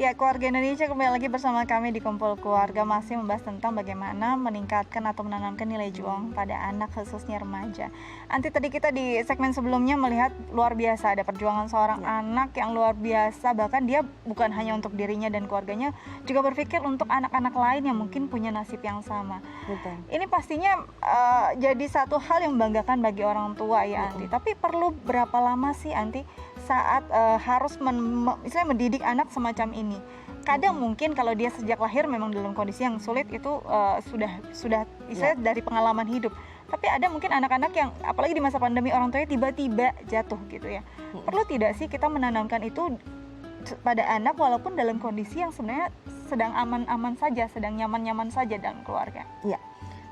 Ya, keluarga Indonesia kembali lagi bersama kami di Kumpul Keluarga, masih membahas tentang bagaimana meningkatkan atau menanamkan nilai juang pada anak, khususnya remaja. Nanti tadi kita di segmen sebelumnya melihat luar biasa ada perjuangan seorang anak yang luar biasa, bahkan dia bukan hanya untuk dirinya dan keluarganya, juga berpikir untuk anak-anak lain yang mungkin punya nasib yang sama. Betul. Ini pastinya jadi satu hal yang membanggakan bagi orang tua ya, Anti. Tapi perlu berapa lama sih, Anti, saat harus misalnya mendidik anak semacam ini? Kadang mungkin kalau dia sejak lahir memang dalam kondisi yang sulit, itu sudah istilahnya dari pengalaman hidup. Tapi ada mungkin anak-anak yang apalagi di masa pandemi orang tuanya tiba-tiba jatuh gitu ya. Perlu tidak sih kita menanamkan itu pada anak walaupun dalam kondisi yang sebenarnya sedang aman-aman saja, sedang nyaman-nyaman saja dalam keluarga? Iya,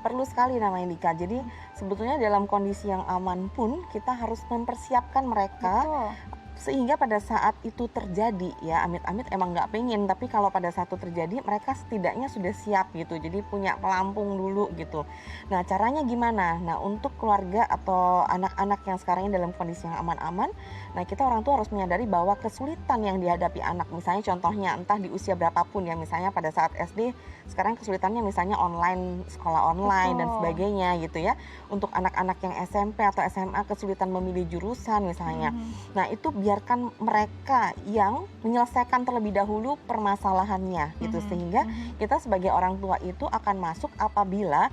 perlu sekali namanya Dika. Jadi sebetulnya dalam kondisi yang aman pun kita harus mempersiapkan mereka. Betul. Sehingga pada saat itu terjadi, ya amit-amit emang nggak pengen, tapi kalau pada saat itu terjadi mereka setidaknya sudah siap gitu, jadi punya pelampung dulu gitu. Nah, caranya gimana? Nah, untuk keluarga atau anak-anak yang sekarang ini dalam kondisi yang aman-aman, nah kita orang tua harus menyadari bahwa kesulitan yang dihadapi anak, misalnya contohnya entah di usia berapun ya, misalnya pada saat SD, sekarang kesulitannya misalnya online, sekolah online dan sebagainya gitu ya. Untuk anak-anak yang SMP atau SMA kesulitan memilih jurusan misalnya. Nah, itu biarkan mereka yang menyelesaikan terlebih dahulu permasalahannya gitu, sehingga kita sebagai orang tua itu akan masuk apabila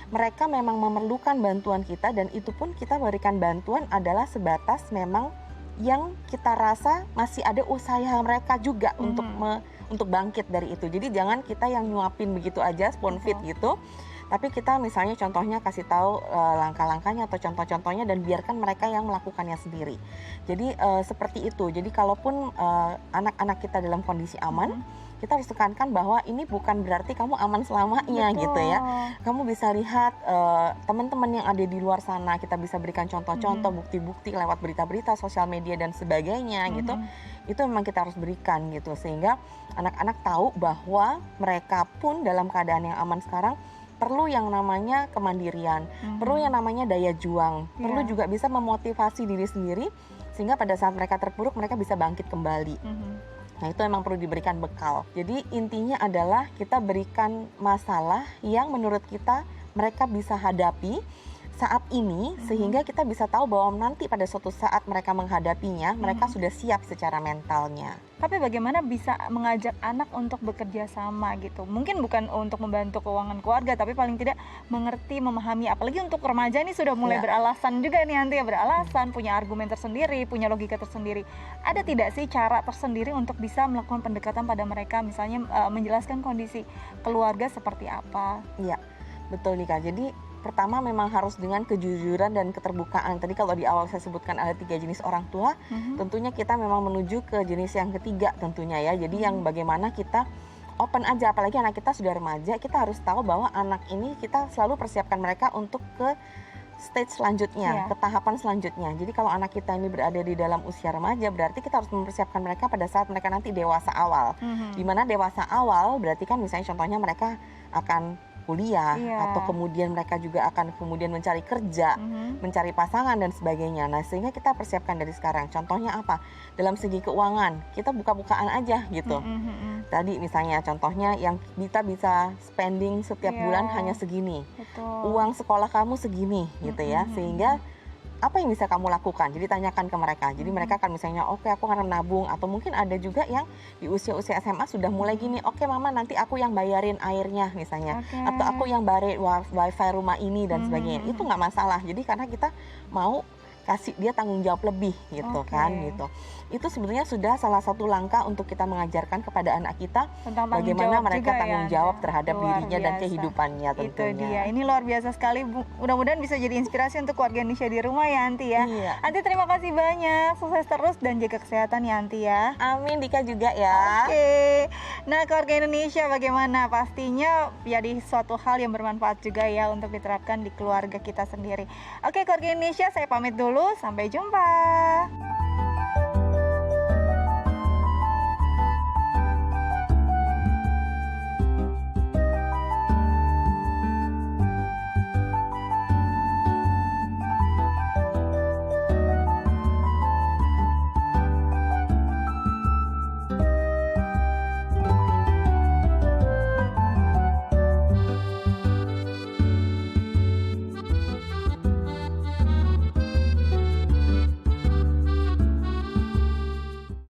mereka memang memerlukan bantuan kita, dan itu pun kita berikan bantuan adalah sebatas memang yang kita rasa masih ada usaha mereka juga untuk bangkit dari itu. Jadi jangan kita yang nyuapin begitu aja spoon feed gitu. Tapi kita misalnya contohnya kasih tahu langkah-langkahnya atau contoh-contohnya dan biarkan mereka yang melakukannya sendiri. Jadi seperti itu. Jadi kalaupun anak-anak kita dalam kondisi aman, kita harus tekankan bahwa ini bukan berarti kamu aman selamanya. Betul. Gitu ya. Kamu bisa lihat teman-teman yang ada di luar sana, kita bisa berikan contoh-contoh, bukti-bukti lewat berita-berita, sosial media dan sebagainya gitu. Itu memang kita harus berikan gitu, sehingga anak-anak tahu bahwa mereka pun dalam keadaan yang aman sekarang perlu yang namanya kemandirian, perlu yang namanya daya juang, perlu juga bisa memotivasi diri sendiri sehingga pada saat mereka terpuruk mereka bisa bangkit kembali. Nah, itu memang perlu diberikan bekal. Jadi intinya adalah kita berikan masalah yang menurut kita mereka bisa hadapi saat ini, sehingga kita bisa tahu bahwa nanti pada suatu saat mereka menghadapinya, mereka sudah siap secara mentalnya. Tapi bagaimana bisa mengajak anak untuk bekerja sama gitu? Mungkin bukan untuk membantu keuangan keluarga, tapi paling tidak mengerti, memahami. Apalagi untuk remaja ini sudah mulai beralasan juga nih, nanti ya beralasan, punya argumen tersendiri, punya logika tersendiri. Ada tidak sih cara tersendiri untuk bisa melakukan pendekatan pada mereka, misalnya menjelaskan kondisi keluarga seperti apa? Iya, betul Nika. Jadi pertama memang harus dengan kejujuran dan keterbukaan. Tadi kalau di awal saya sebutkan ada 3 jenis orang tua, tentunya kita memang menuju ke jenis yang ketiga tentunya ya. Jadi yang bagaimana kita open aja, apalagi anak kita sudah remaja, kita harus tahu bahwa anak ini kita selalu persiapkan mereka untuk ke stage selanjutnya, ke tahapan selanjutnya. Jadi kalau anak kita ini berada di dalam usia remaja, berarti kita harus mempersiapkan mereka pada saat mereka nanti dewasa awal. Dimana dewasa awal berarti kan misalnya contohnya mereka akan kuliah, atau kemudian mereka juga akan kemudian mencari kerja, mencari pasangan dan sebagainya. Nah, sehingga kita persiapkan dari sekarang. Contohnya apa? Dalam segi keuangan, kita buka-bukaan aja gitu. Tadi misalnya contohnya yang kita bisa spending setiap bulan hanya segini. Uang sekolah kamu segini gitu ya. Sehingga apa yang bisa kamu lakukan? Jadi tanyakan ke mereka. Jadi mereka akan misalnya, oke, aku akan nabung. Atau mungkin ada juga yang di usia-usia SMA sudah mulai gini, oke mama nanti aku yang bayarin airnya misalnya. Atau aku yang bayarin wifi rumah ini dan sebagainya. Itu nggak masalah. Jadi karena kita mau kasih dia tanggung jawab lebih gitu kan gitu. Itu sebenarnya sudah salah satu langkah untuk kita mengajarkan kepada anak kita tentang bagaimana mereka juga tanggung jawab terhadap dirinya dan kehidupannya tentunya. Itu dia. Ini luar biasa sekali. Mudah-mudahan bisa jadi inspirasi untuk keluarga Indonesia di rumah ya, Anti ya. Anti, terima kasih banyak. Sukses terus dan jaga kesehatan ya, Anti ya. Amin, Dika juga ya. Oke. Nah, keluarga Indonesia bagaimana? Pastinya jadi suatu hal yang bermanfaat juga ya untuk diterapkan di keluarga kita sendiri. Oke, keluarga Indonesia, saya pamit dulu. Sampai jumpa.